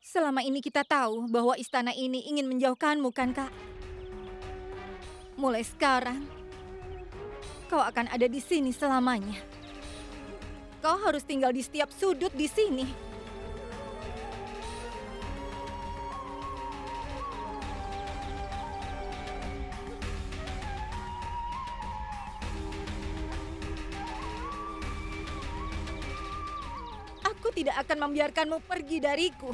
Selama ini kita tahu bahwa istana ini ingin menjauhkanmu kan, Kak? Mulai sekarang, kau akan ada di sini selamanya. Kau harus tinggal di setiap sudut di sini. Aku tidak akan membiarkanmu pergi dariku.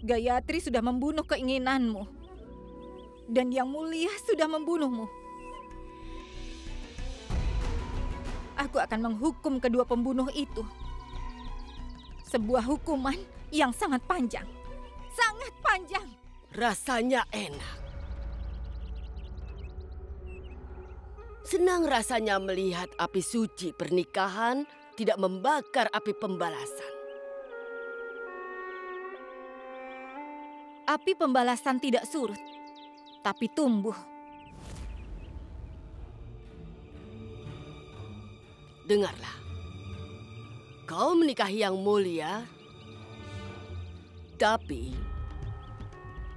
Gayatri sudah membunuh keinginanmu. Dan Yang Mulia sudah membunuhmu. Aku akan menghukum kedua pembunuh itu. Sebuah hukuman yang sangat panjang. Sangat panjang. Rasanya enak. Senang rasanya melihat api suci pernikahan tidak membakar api pembalasan. Api pembalasan tidak surut, tapi tumbuh. Dengarlah, kau menikahi Yang Mulia, tapi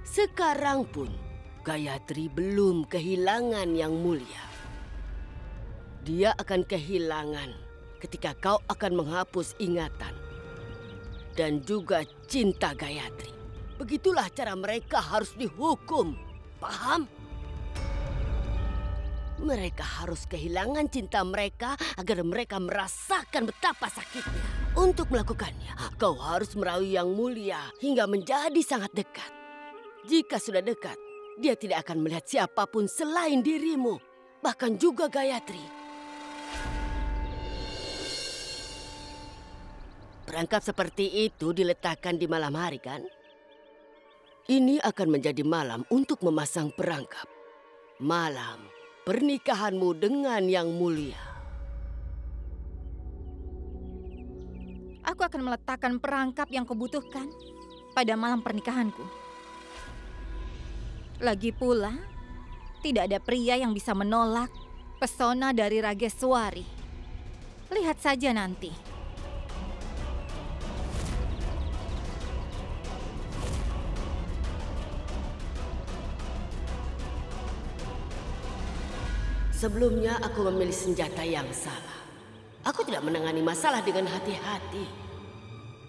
sekarang pun Gayatri belum kehilangan Yang Mulia. Dia akan kehilangan ketika kau akan menghapus ingatan dan juga cinta Gayatri. Begitulah cara mereka harus dihukum, paham? Mereka harus kehilangan cinta mereka agar mereka merasakan betapa sakitnya. Untuk melakukannya, kau harus merayu Yang Mulia hingga menjadi sangat dekat. Jika sudah dekat, dia tidak akan melihat siapapun selain dirimu, bahkan juga Gayatri. Perangkap seperti itu diletakkan di malam hari, kan? Ini akan menjadi malam untuk memasang perangkap. Malam pernikahanmu dengan Yang Mulia. Aku akan meletakkan perangkap yang kubutuhkan pada malam pernikahanku. Lagi pula, tidak ada pria yang bisa menolak pesona dari Rageswari. Lihat saja nanti. Sebelumnya aku memilih senjata yang salah. Aku tidak menangani masalah dengan hati-hati.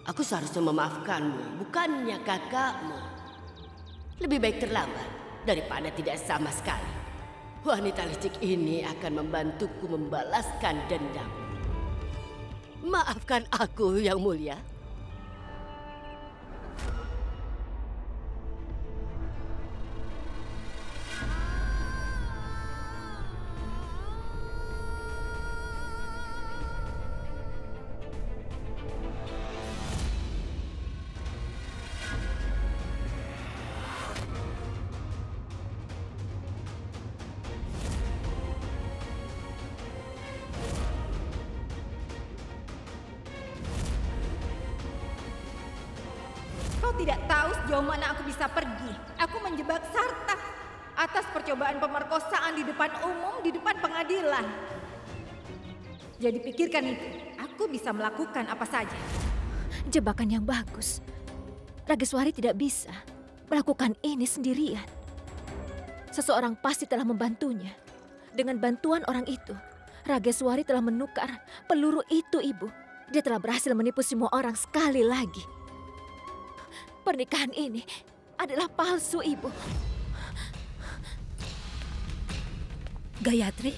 Aku seharusnya memaafkanmu, bukannya kakakmu. Lebih baik terlambat daripada tidak sama sekali. Wanita licik ini akan membantuku membalaskan dendam. Maafkan aku, Yang Mulia. Kau tidak tahu sejauh mana aku bisa pergi. Aku menjebak Sarta atas percobaan pemerkosaan di depan umum, di depan pengadilan. Jadi pikirkan itu, aku bisa melakukan apa saja. Jebakan yang bagus. Rageswari tidak bisa melakukan ini sendirian. Seseorang pasti telah membantunya. Dengan bantuan orang itu, Rageswari telah menukar peluru itu, Ibu. Dia telah berhasil menipu semua orang sekali lagi. Pernikahan ini adalah palsu, Ibu. Gayatri?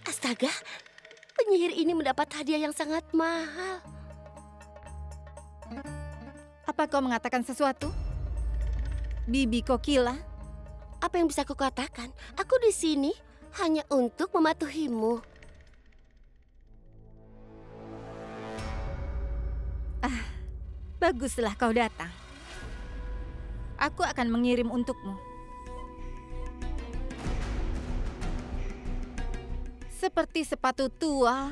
Astaga, penyihir ini mendapat hadiah yang sangat mahal. Apa kau mengatakan sesuatu? Bibi Kokila? Apa yang bisa kukatakan? Aku di sini hanya untuk mematuhimu. Baguslah kau datang. Aku akan mengirim untukmu. Seperti sepatu tua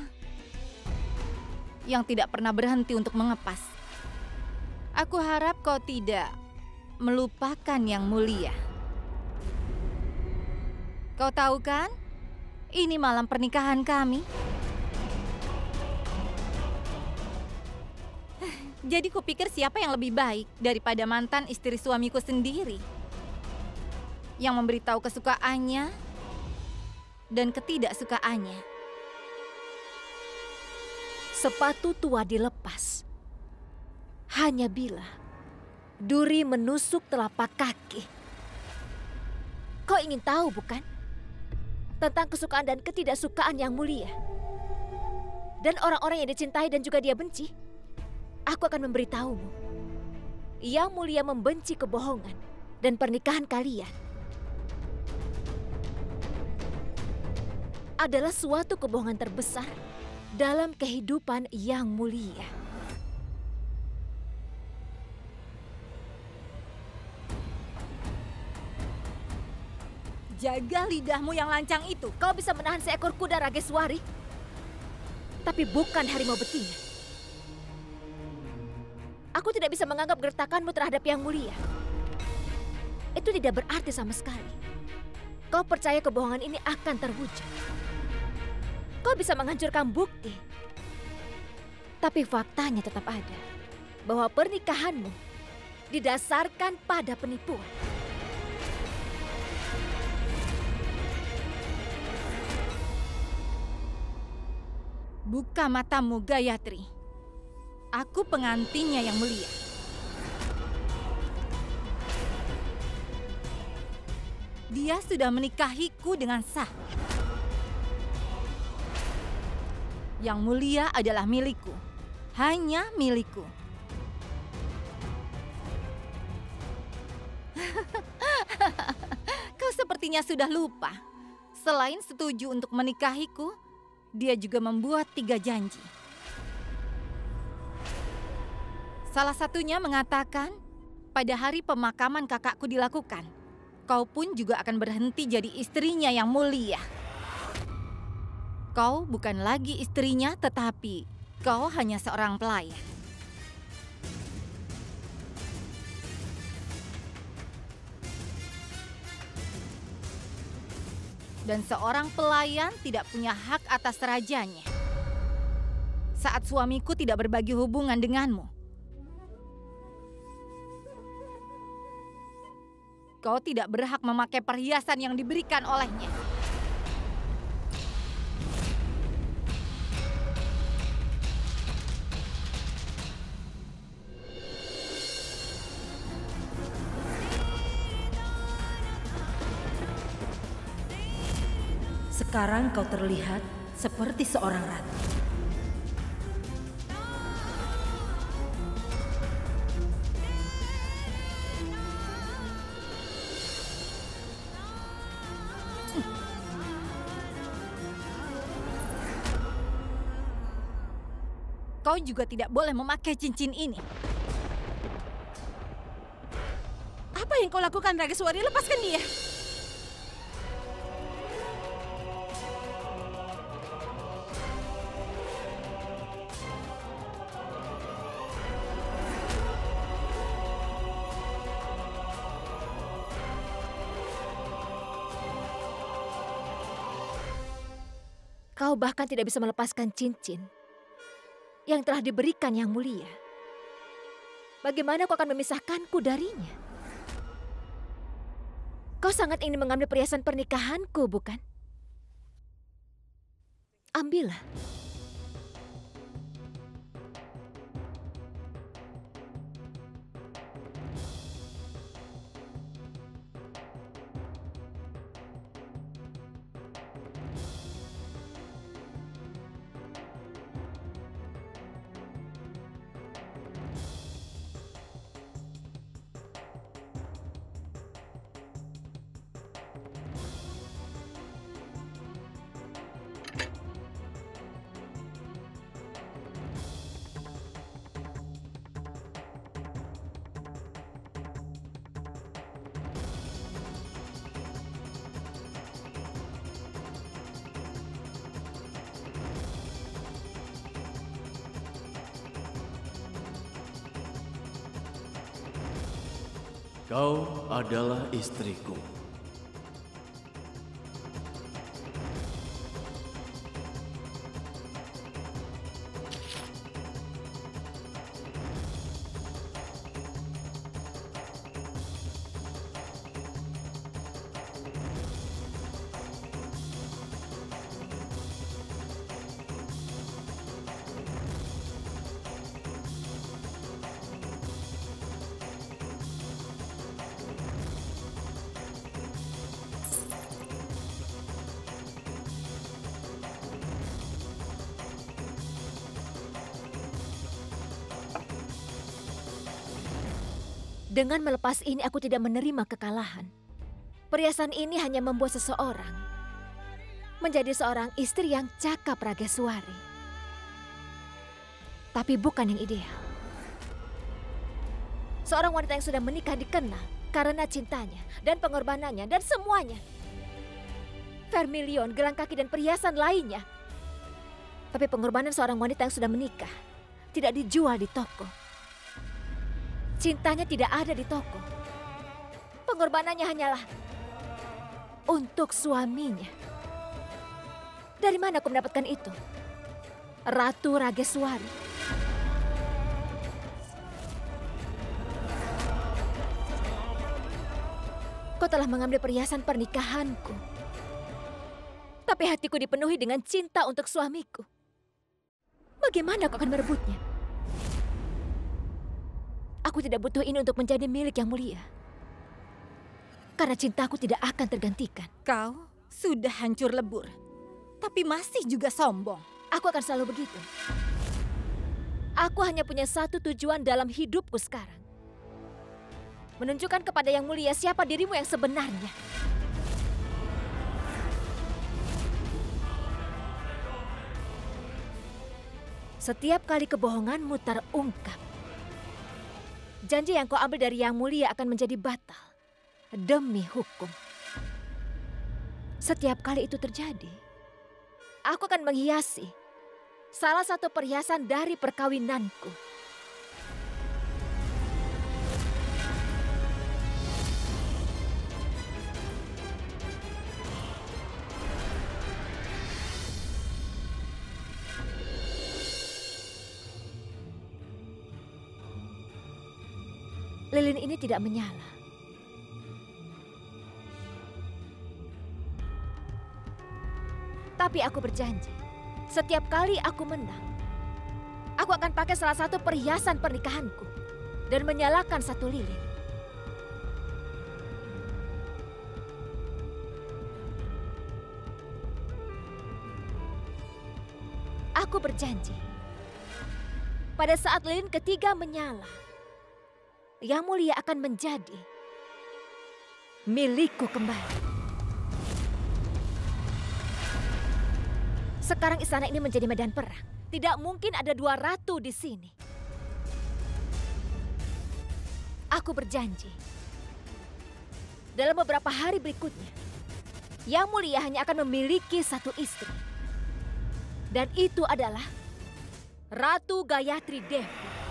yang tidak pernah berhenti untuk mengepas. Aku harap kau tidak melupakan Yang Mulia. Kau tahu kan? Ini malam pernikahan kami. Jadi kupikir siapa yang lebih baik daripada mantan istri suamiku sendiri. Yang memberitahu kesukaannya dan ketidaksukaannya. Sepatu tua dilepas. Hanya bila duri menusuk telapak kaki. Kau ingin tahu bukan? Tentang kesukaan dan ketidaksukaan yang mulia. Dan orang-orang yang dicintai dan juga dia benci. Aku akan memberitahumu. Yang mulia membenci kebohongan dan pernikahan kalian adalah suatu kebohongan terbesar dalam kehidupan yang mulia. Jaga lidahmu yang lancang itu. Kau bisa menahan seekor kuda Rageswari, tapi bukan harimau betina. Aku tidak bisa menganggap gertakanmu terhadap yang mulia. Itu tidak berarti sama sekali. Kau percaya kebohongan ini akan terwujud. Kau bisa menghancurkan bukti. Tapi faktanya tetap ada. Bahwa pernikahanmu didasarkan pada penipuan. Buka matamu, Gayatri. Aku pengantinnya yang mulia. Dia sudah menikahiku dengan sah. Yang mulia adalah milikku. Hanya milikku. Kau sepertinya sudah lupa. Selain setuju untuk menikahiku, dia juga membuat 3 janji. Salah satunya mengatakan, pada hari pemakaman kakakku dilakukan, kau pun juga akan berhenti jadi istrinya yang mulia. Kau bukan lagi istrinya, tetapi kau hanya seorang pelayan. Dan seorang pelayan tidak punya hak atas rajanya. Saat suamiku tidak berbagi hubungan denganmu, kau tidak berhak memakai perhiasan yang diberikan olehnya. Sekarang kau terlihat seperti seorang ratu. Kau juga tidak boleh memakai cincin ini. Apa yang kau lakukan, Rageswari? Lepaskan dia. Kau bahkan tidak bisa melepaskan cincin yang telah diberikan yang mulia. Bagaimana kau akan memisahkanku darinya? Kau sangat ingin mengambil perhiasan pernikahanku, bukan? Ambillah. Kau adalah istriku. Dengan melepas ini aku tidak menerima kekalahan. Perhiasan ini hanya membuat seseorang menjadi seorang istri yang cakap, Rageswari. Tapi bukan yang ideal. Seorang wanita yang sudah menikah dikenal karena cintanya dan pengorbanannya dan semuanya. Vermilion, gelang kaki dan perhiasan lainnya. Tapi pengorbanan seorang wanita yang sudah menikah tidak dijual di toko. Cintanya tidak ada di toko. Pengorbanannya hanyalah untuk suaminya. Dari mana aku mendapatkan itu? Ratu Rageswari. Kau telah mengambil perhiasan pernikahanku. Tapi hatiku dipenuhi dengan cinta untuk suamiku. Bagaimana kau akan merebutnya? Aku tidak butuh ini untuk menjadi milik yang mulia. Karena cintaku tidak akan tergantikan. Kau sudah hancur lebur, tapi masih juga sombong. Aku akan selalu begitu. Aku hanya punya satu tujuan dalam hidupku sekarang. Menunjukkan kepada yang mulia siapa dirimu yang sebenarnya. Setiap kali kebohonganmu terungkap, janji yang kau ambil dari yang mulia akan menjadi batal demi hukum. Setiap kali itu terjadi, aku akan menghiasi salah satu perhiasan dari perkawinanku. Lilin ini tidak menyala. Tapi aku berjanji, setiap kali aku menang, aku akan pakai salah satu perhiasan pernikahanku dan menyalakan satu lilin. Aku berjanji, pada saat lilin ketiga menyala, yang mulia akan menjadi milikku kembali. Sekarang istana ini menjadi medan perang. Tidak mungkin ada dua ratu di sini. Aku berjanji, dalam beberapa hari berikutnya, yang mulia hanya akan memiliki satu istri. Dan itu adalah Ratu Gayatri Devi.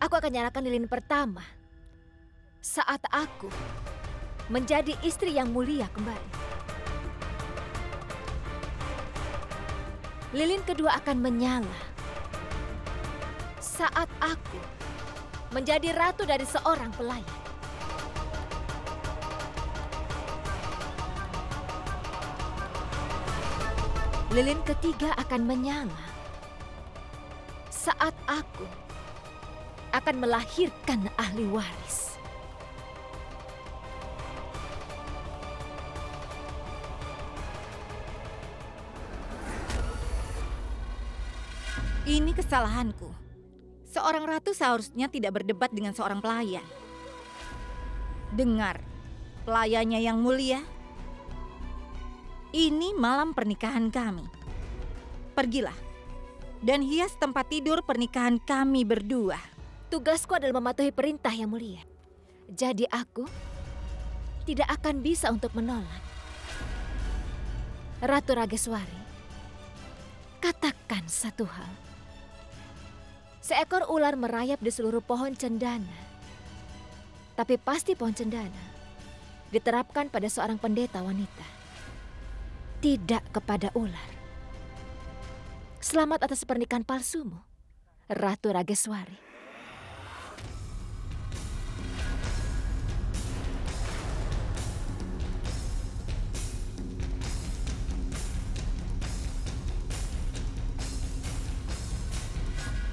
Aku akan nyalakan lilin pertama saat aku menjadi istri yang mulia kembali. Lilin kedua akan menyala saat aku menjadi ratu dari seorang pelayan. Lilin ketiga akan menyala saat aku akan melahirkan ahli waris. Ini kesalahanku. Seorang ratu seharusnya tidak berdebat dengan seorang pelayan. Dengar, pelayannya yang mulia. Ini malam pernikahan kami. Pergilah dan hias tempat tidur pernikahan kami berdua. Tugasku adalah mematuhi perintah yang mulia. Jadi aku tidak akan bisa untuk menolak. Ratu Rageswari, katakan satu hal. Seekor ular merayap di seluruh pohon cendana. Tapi pasti pohon cendana diterapkan pada seorang pendeta wanita. Tidak kepada ular. Selamat atas pernikahan palsumu, Ratu Rageswari.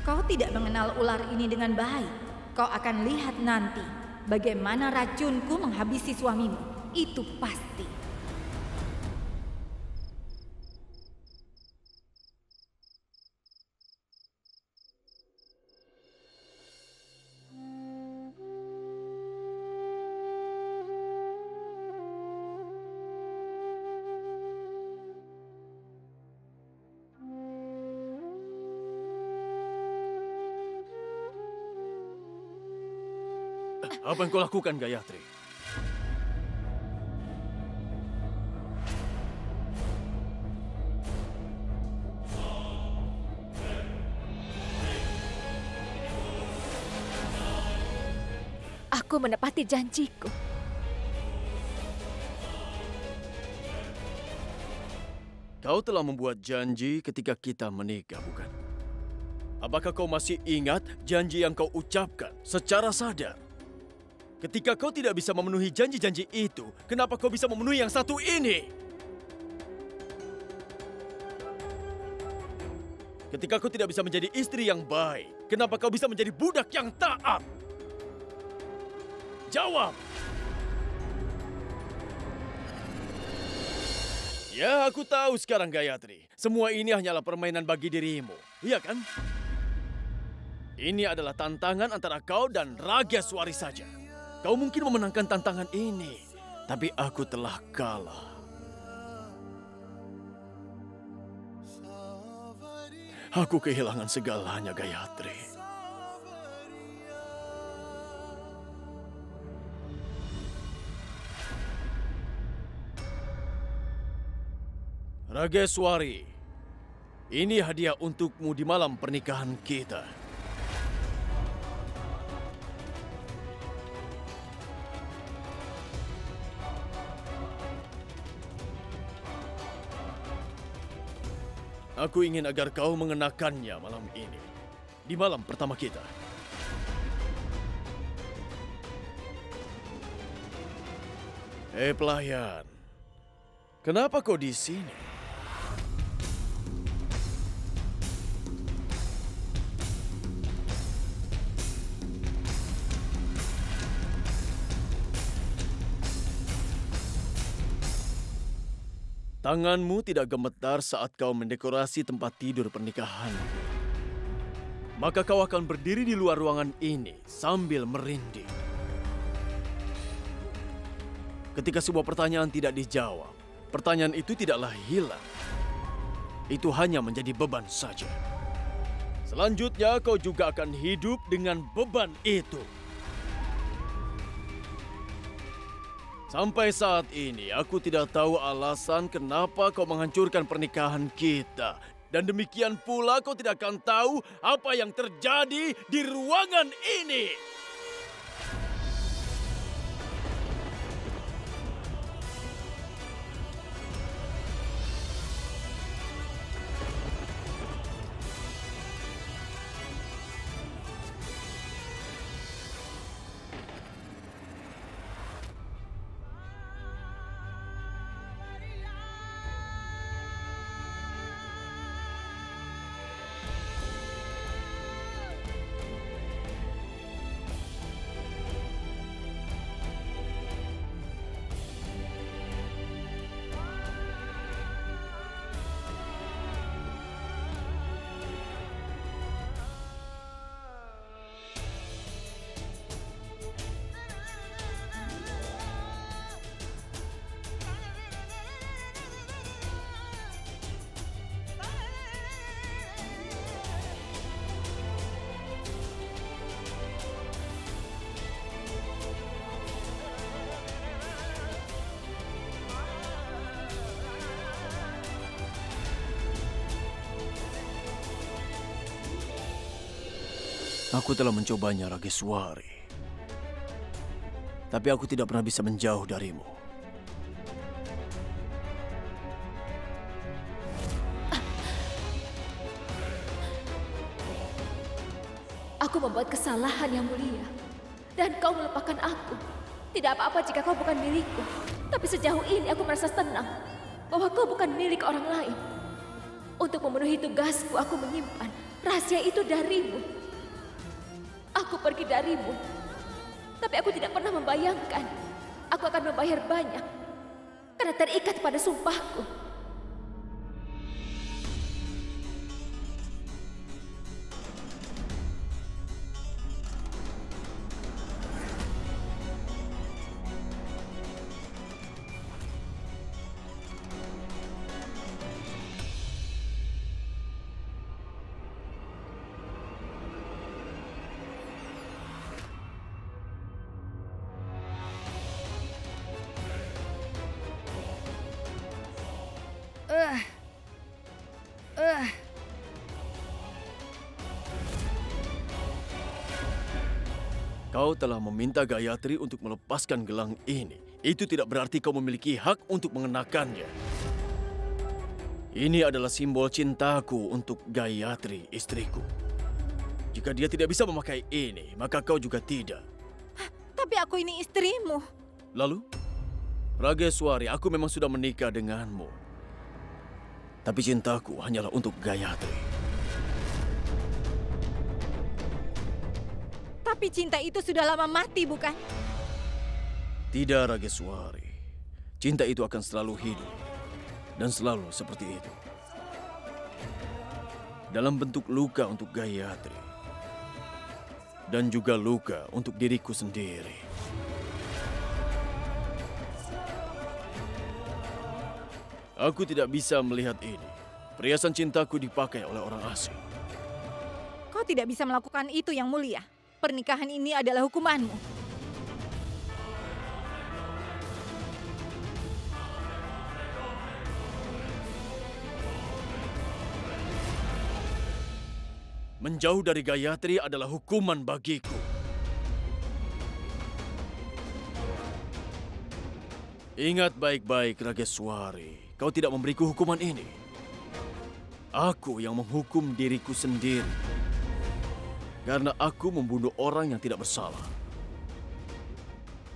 Kau tidak mengenal ular ini dengan baik. Kau akan lihat nanti bagaimana racunku menghabisi suamimu. Itu pasti. Apa yang kau lakukan, Gayatri? Aku menepati janjiku. Kau telah membuat janji ketika kita menikah, bukan? Apakah kau masih ingat janji yang kau ucapkan secara sadar? Ketika kau tidak bisa memenuhi janji-janji itu, kenapa kau bisa memenuhi yang satu ini? Ketika kau tidak bisa menjadi istri yang baik, kenapa kau bisa menjadi budak yang taat? Jawab! Ya, aku tahu sekarang, Gayatri. Semua ini hanyalah permainan bagi dirimu. Iya kan? Ini adalah tantangan antara kau dan Rageswari saja. Kau mungkin memenangkan tantangan ini, tapi aku telah kalah. Aku kehilangan segalanya, Gayatri. Rageswari, ini hadiah untukmu di malam pernikahan kita. Aku ingin agar kau mengenakannya malam ini, di malam pertama kita. Hei pelayan, kenapa kau di sini? Tanganmu tidak gemetar saat kau mendekorasi tempat tidur pernikahan. Maka kau akan berdiri di luar ruangan ini sambil merinding. Ketika sebuah pertanyaan tidak dijawab, pertanyaan itu tidaklah hilang. Itu hanya menjadi beban saja. Selanjutnya kau juga akan hidup dengan beban itu. Sampai saat ini, aku tidak tahu alasan kenapa kau menghancurkan pernikahan kita. Dan demikian pula kau tidak akan tahu apa yang terjadi di ruangan ini. Aku telah mencobanya, Rageswari. Tapi aku tidak pernah bisa menjauh darimu. Aku membuat kesalahan yang mulia. Dan kau melupakan aku. Tidak apa-apa jika kau bukan milikku. Tapi sejauh ini aku merasa tenang bahwa kau bukan milik orang lain. Untuk memenuhi tugasku, aku menyimpan rahasia itu darimu. Aku pergi darimu Tapi aku tidak pernah membayangkan aku akan membayar banyak karena terikat pada sumpahku. Kau telah meminta Gayatri untuk melepaskan gelang ini. Itu tidak berarti kau memiliki hak untuk mengenakannya. Ini adalah simbol cintaku untuk Gayatri, istriku. Jika dia tidak bisa memakai ini, maka kau juga tidak. Tapi aku ini istrimu. Lalu? Rageswari, aku memang sudah menikah denganmu. Tapi cintaku hanyalah untuk Gayatri. Tapi cinta itu sudah lama mati, bukan? Tidak, Rageswari. Cinta itu akan selalu hidup. Dan selalu seperti itu. Dalam bentuk luka untuk Gayatri. Dan juga luka untuk diriku sendiri. Aku tidak bisa melihat ini. Perhiasan cintaku dipakai oleh orang asing. Kau tidak bisa melakukan itu, Yang Mulia. Pernikahan ini adalah hukumanmu. Menjauh dari Gayatri adalah hukuman bagiku. Ingat baik-baik, Rageswari. Kau tidak memberiku hukuman ini. Aku yang menghukum diriku sendiri. Karena aku membunuh orang yang tidak bersalah.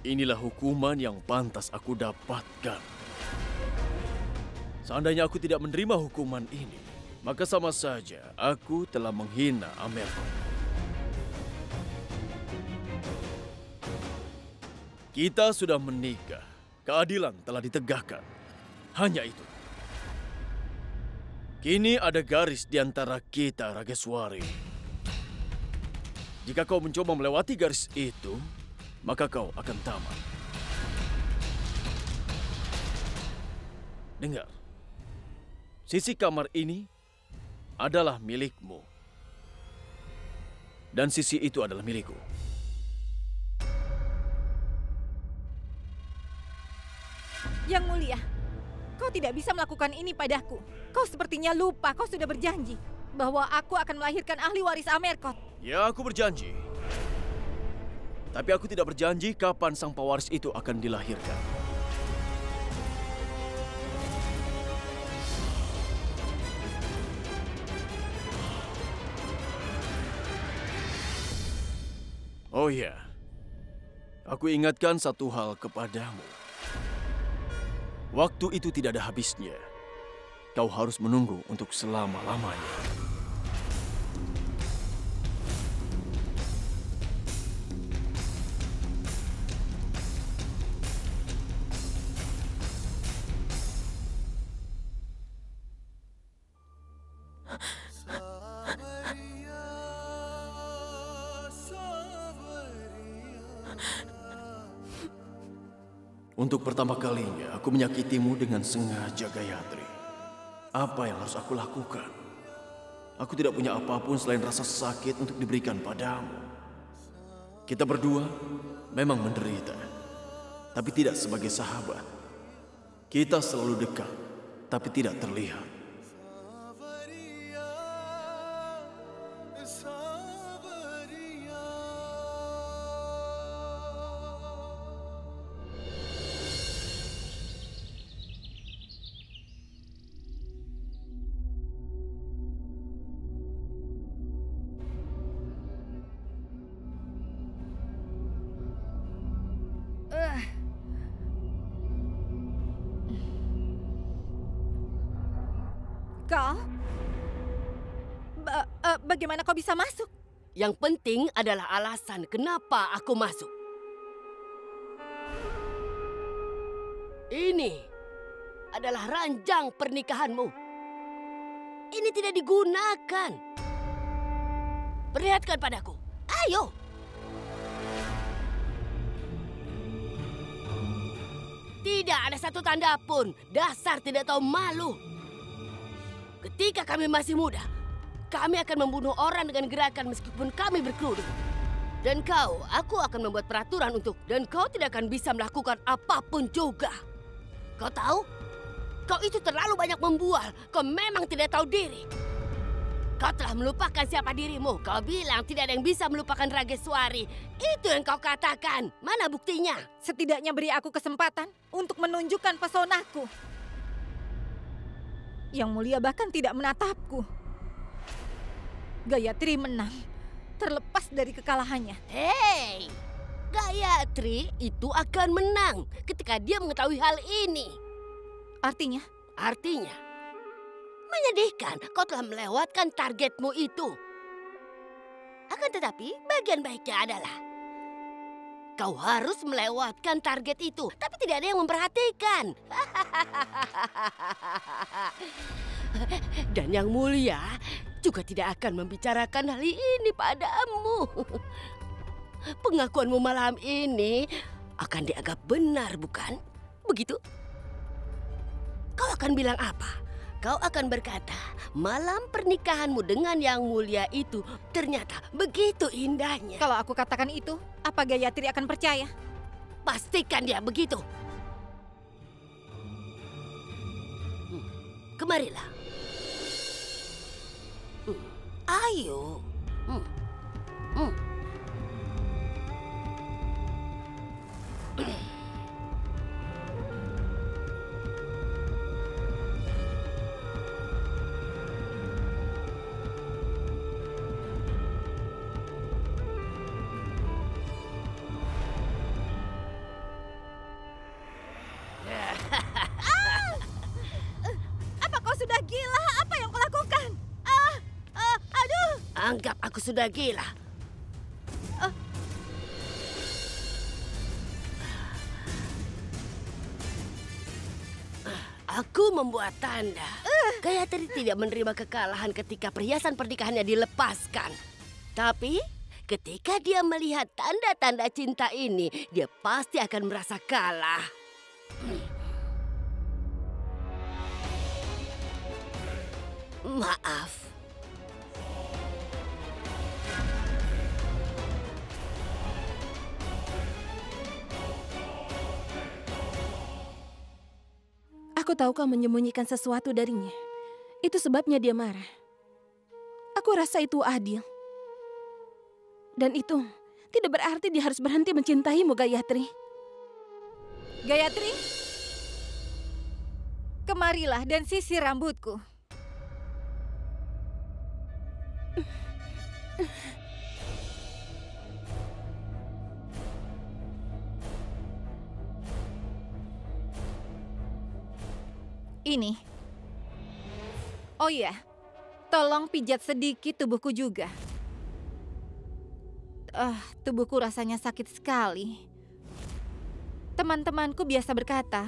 Inilah hukuman yang pantas aku dapatkan. Seandainya aku tidak menerima hukuman ini, maka sama saja aku telah menghina Amerkot. Kita sudah menikah. Keadilan telah ditegakkan. Hanya itu. Kini ada garis di antara kita, Rageswari. Jika kau mencoba melewati garis itu, maka kau akan tamat. Dengar, sisi kamar ini adalah milikmu. Dan sisi itu adalah milikku. Yang Mulia, kau tidak bisa melakukan ini padaku. Kau sepertinya lupa, kau sudah berjanji bahwa aku akan melahirkan ahli waris Amerkot. Ya, aku berjanji. Tapi aku tidak berjanji kapan sang pewaris itu akan dilahirkan. Oh ya, aku ingatkan satu hal kepadamu. Waktu itu tidak ada habisnya. Kau harus menunggu untuk selama-lamanya. Untuk pertama kalinya, aku menyakitimu dengan sengaja, Gayatri. Apa yang harus aku lakukan? Aku tidak punya apapun selain rasa sakit untuk diberikan padamu. Kita berdua memang menderita, tapi tidak sebagai sahabat. Kita selalu dekat, tapi tidak terlihat. Kau? Bagaimana kau bisa masuk? Yang penting adalah alasan kenapa aku masuk. Ini adalah ranjang pernikahanmu. Ini tidak digunakan. Perlihatkan padaku. Ayo. Tidak ada satu tanda pun. Dasar tidak tahu malu. Ketika kami masih muda, kami akan membunuh orang dengan gerakan meskipun kami berkerudung. Dan aku akan membuat peraturan untuk, dan kau tidak akan bisa melakukan apapun juga. Kau tahu? Kau itu terlalu banyak membual. Kau memang tidak tahu diri. Kau telah melupakan siapa dirimu. Kau bilang tidak ada yang bisa melupakan Rageswari. Itu yang kau katakan. Mana buktinya? Setidaknya beri aku kesempatan untuk menunjukkan pesonaku. Yang Mulia bahkan tidak menatapku. Gayatri menang, terlepas dari kekalahannya. Hei, Gayatri itu akan menang ketika dia mengetahui hal ini. Artinya? Artinya, menyedihkan kau telah melewatkan targetmu itu. Akan tetapi, bagian baiknya adalah kau harus melewatkan target itu, tapi tidak ada yang memperhatikan. Dan Yang Mulia juga tidak akan membicarakan hal ini padamu. Pengakuanmu malam ini akan dianggap benar, bukan? Begitu? Kau akan bilang apa? Kau akan berkata, malam pernikahanmu dengan Yang Mulia itu ternyata begitu indahnya. Kalau aku katakan itu, apa Gayatri akan percaya? Pastikan dia begitu. Kemarilah. Ayo. Apa kau sudah gila? Apa yang kau lakukan? Aduh! Anggap aku sudah gila. Aku membuat tanda. Gayatri tidak menerima kekalahan ketika perhiasan pernikahannya dilepaskan. Tapi ketika dia melihat tanda-tanda cinta ini, dia pasti akan merasa kalah. Maaf. Aku tahu kau menyembunyikan sesuatu darinya. Itu sebabnya dia marah. Aku rasa itu adil. Dan itu tidak berarti dia harus berhenti mencintaimu, Gayatri. Gayatri, kemarilah dan sisir rambutku. Ini. Oh iya, tolong pijat sedikit tubuhku juga. Tubuhku rasanya sakit sekali. Teman-temanku biasa berkata,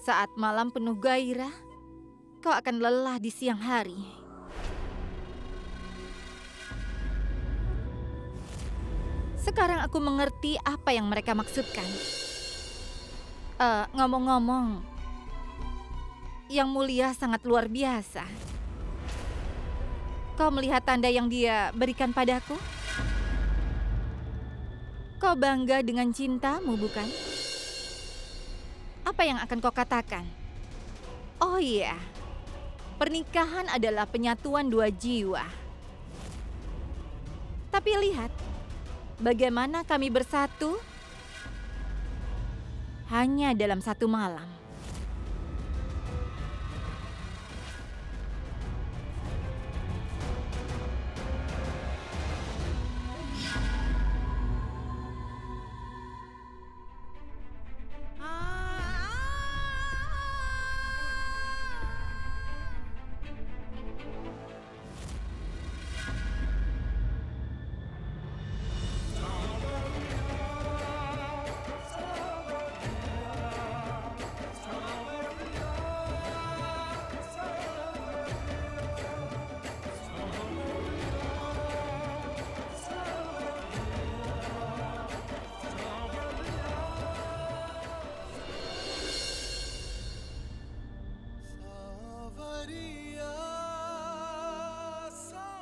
saat malam penuh gairah, kau akan lelah di siang hari. Sekarang aku mengerti apa yang mereka maksudkan. Ngomong-ngomong, Yang Mulia sangat luar biasa. Kau melihat tanda yang dia berikan padaku? Kau bangga dengan cintamu, bukan? Apa yang akan kau katakan? Oh iya, pernikahan adalah penyatuan dua jiwa. Tapi lihat, bagaimana kami bersatu hanya dalam satu malam.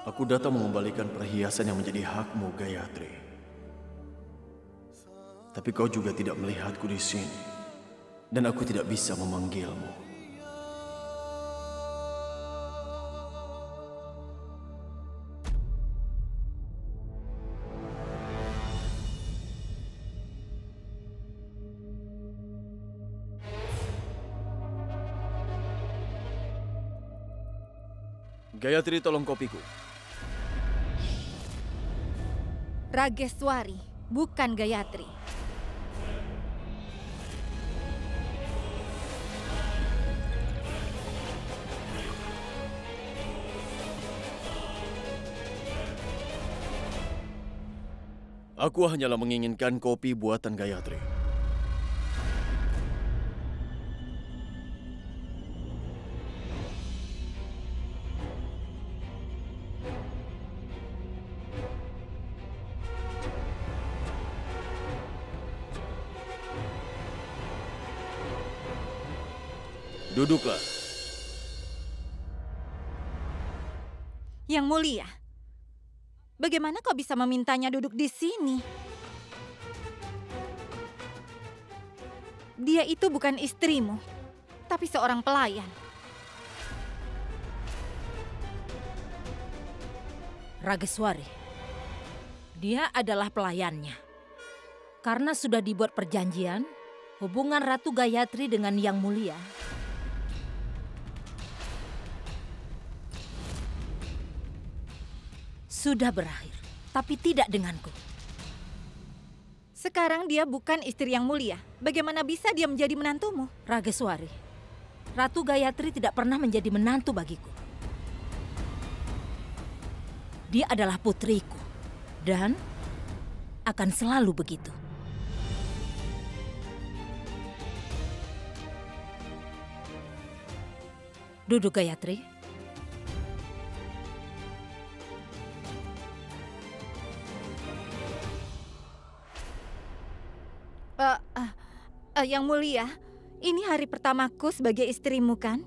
Aku datang mengembalikan perhiasan yang menjadi hakmu, Gayatri. Tapi kau juga tidak melihatku di sini. Dan aku tidak bisa memanggilmu. Gayatri, tolong kopiku. Rageswari, bukan Gayatri. Aku hanyalah menginginkan kopi buatan Gayatri. Duduklah. Yang mulia, bagaimana kau bisa memintanya duduk di sini? Dia itu bukan istrimu, tapi seorang pelayan. Rageswari, dia adalah pelayannya. Karena sudah dibuat perjanjian, hubungan Ratu Gayatri dengan Yang Mulia sudah berakhir, tapi tidak denganku. Sekarang dia bukan istri Yang Mulia. Bagaimana bisa dia menjadi menantumu? Rageswari, Ratu Gayatri tidak pernah menjadi menantu bagiku. Dia adalah putriku dan akan selalu begitu. Duduk, Gayatri. Yang Mulia, ini hari pertamaku sebagai istrimu, kan?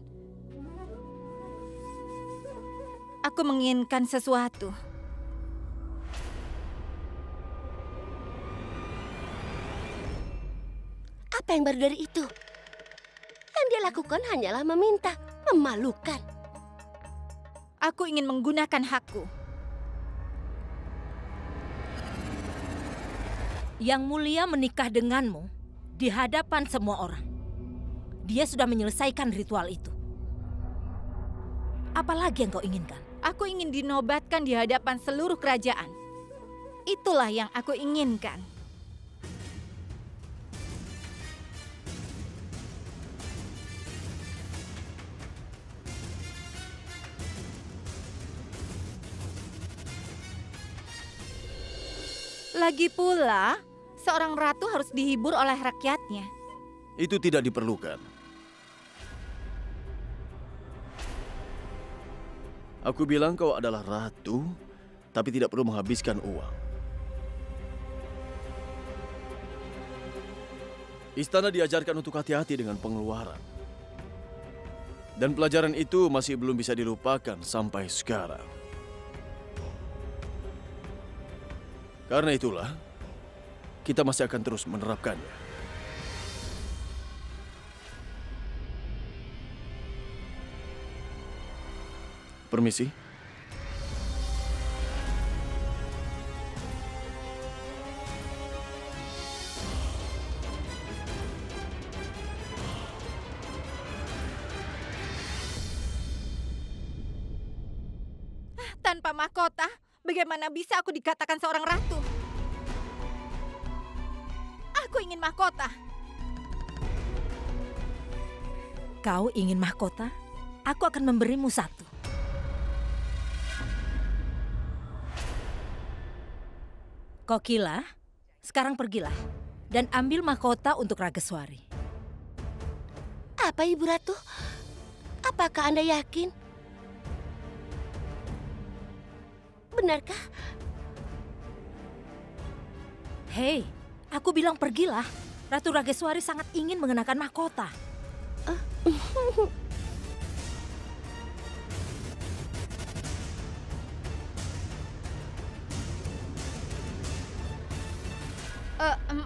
Aku menginginkan sesuatu. Apa yang baru dari itu? Yang dia lakukan hanyalah meminta, memalukan. Aku ingin menggunakan hakku. Yang Mulia menikah denganmu di hadapan semua orang. Dia sudah menyelesaikan ritual itu. Apalagi yang kau inginkan? Aku ingin dinobatkan di hadapan seluruh kerajaan. Itulah yang aku inginkan. Lagi pula, seorang ratu harus dihibur oleh rakyatnya. Itu tidak diperlukan. Aku bilang kau adalah ratu, tapi tidak perlu menghabiskan uang. Istana diajarkan untuk hati-hati dengan pengeluaran. Dan pelajaran itu masih belum bisa dilupakan sampai sekarang. Karena itulah, kita masih akan terus menerapkannya. Permisi. Tanpa mahkota, bagaimana bisa aku dikatakan seorang ratu? Aku ingin mahkota. Kau ingin mahkota? Aku akan memberimu satu. Kokila, sekarang pergilah dan ambil mahkota untuk Rageswari. Apa Ibu Ratu? Apakah Anda yakin? Benarkah? Hei, aku bilang pergilah. Ratu Rageswari sangat ingin mengenakan mahkota.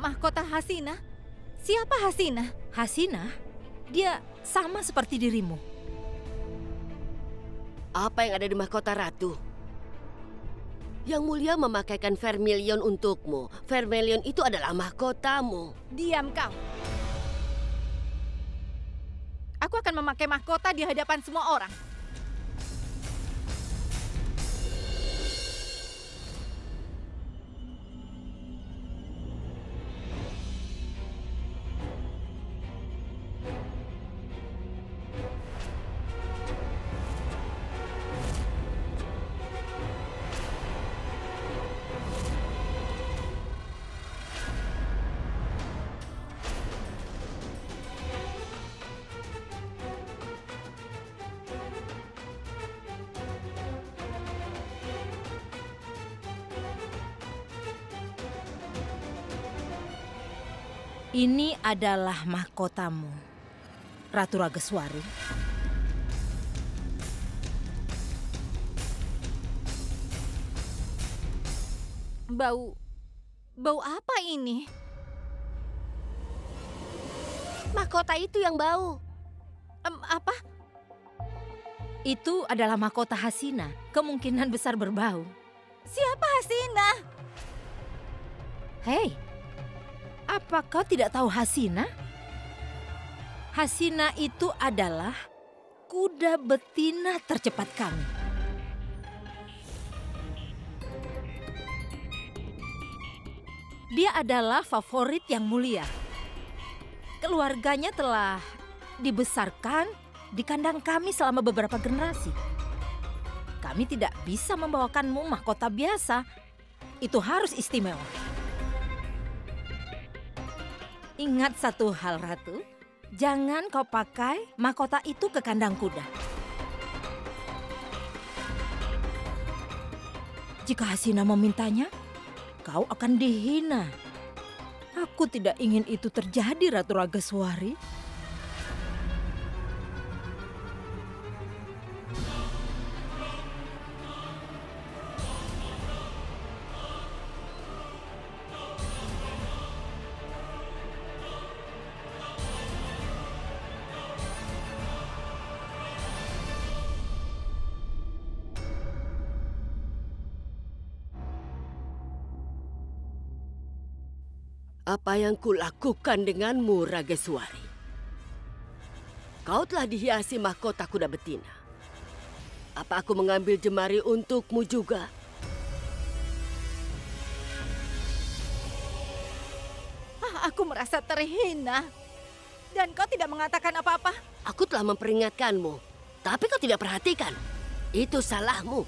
Mahkota Hasina? Siapa Hasina? Hasina, dia sama seperti dirimu. Apa yang ada di mahkota ratu? Yang mulia memakaikan vermilion untukmu. Vermilion itu adalah mahkotamu. Diam kau. Aku akan memakai mahkota di hadapan semua orang. Ini adalah mahkotamu, Ratu Rageswari. Bau apa ini? Mahkota itu yang bau. Apa? Itu adalah mahkota Hasina, kemungkinan besar berbau. Siapa Hasina? Hei, apa kau tidak tahu Hasina? Hasina itu adalah kuda betina tercepat kami. Dia adalah favorit yang mulia. Keluarganya telah dibesarkan di kandang kami selama beberapa generasi. Kami tidak bisa membawakanmu mahkota biasa. Itu harus istimewa. Ingat satu hal, Ratu. Jangan kau pakai mahkota itu ke kandang kuda. Jika Hasina memintanya, kau akan dihina. Aku tidak ingin itu terjadi, Ratu Rageswari. Apa yang kulakukan denganmu, Rageswari? Kau telah dihiasi mahkota kuda betina. Apa aku mengambil jemari untukmu juga? Aku merasa terhina. Dan kau tidak mengatakan apa-apa? Aku telah memperingatkanmu, tapi kau tidak perhatikan. Itu salahmu.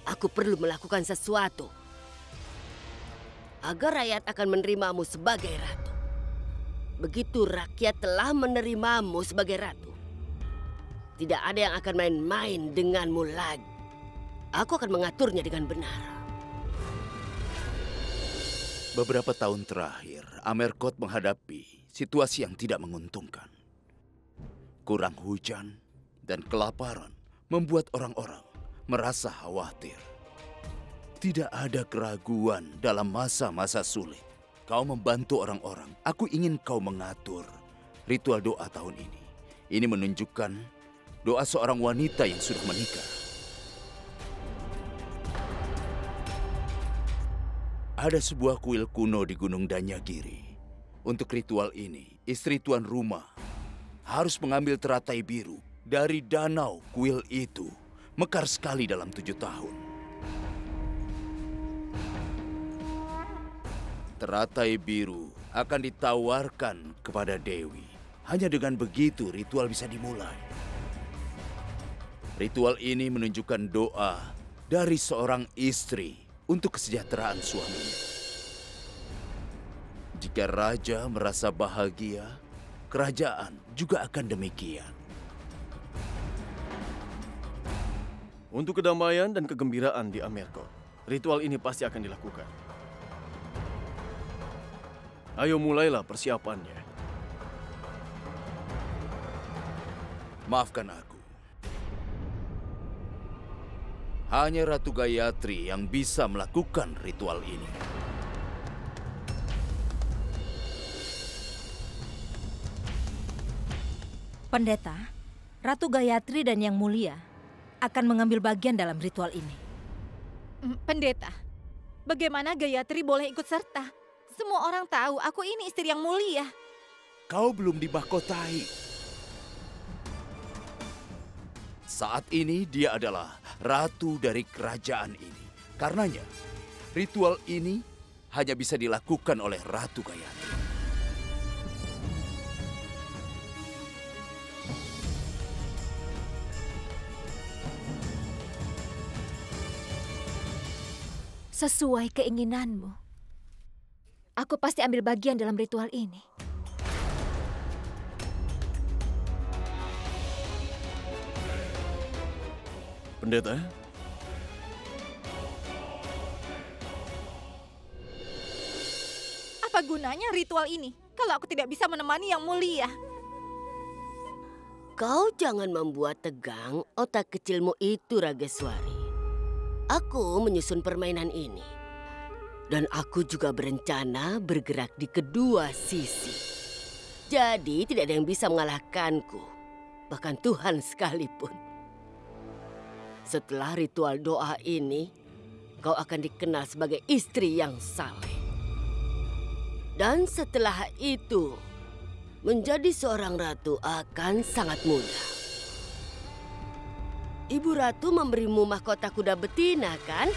Aku perlu melakukan sesuatu agar rakyat akan menerimamu sebagai ratu. Begitu rakyat telah menerimamu sebagai ratu, tidak ada yang akan main-main denganmu lagi. Aku akan mengaturnya dengan benar. Beberapa tahun terakhir, Amerkot menghadapi situasi yang tidak menguntungkan. Kurang hujan dan kelaparan membuat orang-orang merasa khawatir. Tidak ada keraguan dalam masa-masa sulit. Kau membantu orang-orang. Aku ingin kau mengatur ritual doa tahun ini. Ini menunjukkan doa seorang wanita yang sudah menikah. Ada sebuah kuil kuno di Gunung Danyagiri. Untuk ritual ini, istri tuan rumah harus mengambil teratai biru dari danau kuil itu. Mekar sekali dalam 7 tahun. Teratai biru akan ditawarkan kepada Dewi. Hanya dengan begitu ritual bisa dimulai. Ritual ini menunjukkan doa dari seorang istri untuk kesejahteraan suaminya. Jika raja merasa bahagia, kerajaan juga akan demikian. Untuk kedamaian dan kegembiraan di Amerkot, ritual ini pasti akan dilakukan. Ayo mulailah persiapannya. Maafkan aku. Hanya Ratu Gayatri yang bisa melakukan ritual ini. Pendeta, Ratu Gayatri dan Yang Mulia akan mengambil bagian dalam ritual ini. Pendeta, bagaimana Gayatri boleh ikut serta? Semua orang tahu aku ini istri Yang Mulia. Kau belum dimahkotai. Saat ini dia adalah ratu dari kerajaan ini. Karenanya, ritual ini hanya bisa dilakukan oleh Ratu Gayatri. Sesuai keinginanmu. Aku pasti ambil bagian dalam ritual ini. Pendeta? Apa gunanya ritual ini kalau aku tidak bisa menemani Yang Mulia? Kau jangan membuat tegang otak kecilmu itu, Rageswari. Aku menyusun permainan ini. Dan aku juga berencana bergerak di kedua sisi. Jadi tidak ada yang bisa mengalahkanku. Bahkan Tuhan sekalipun. Setelah ritual doa ini, kau akan dikenal sebagai istri yang saleh. Dan setelah itu, menjadi seorang ratu akan sangat mudah. Ibu Ratu memberimu mahkota kuda betina, kan?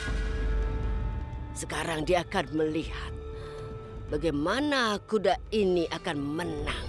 Sekarang dia akan melihat bagaimana kuda ini akan menang.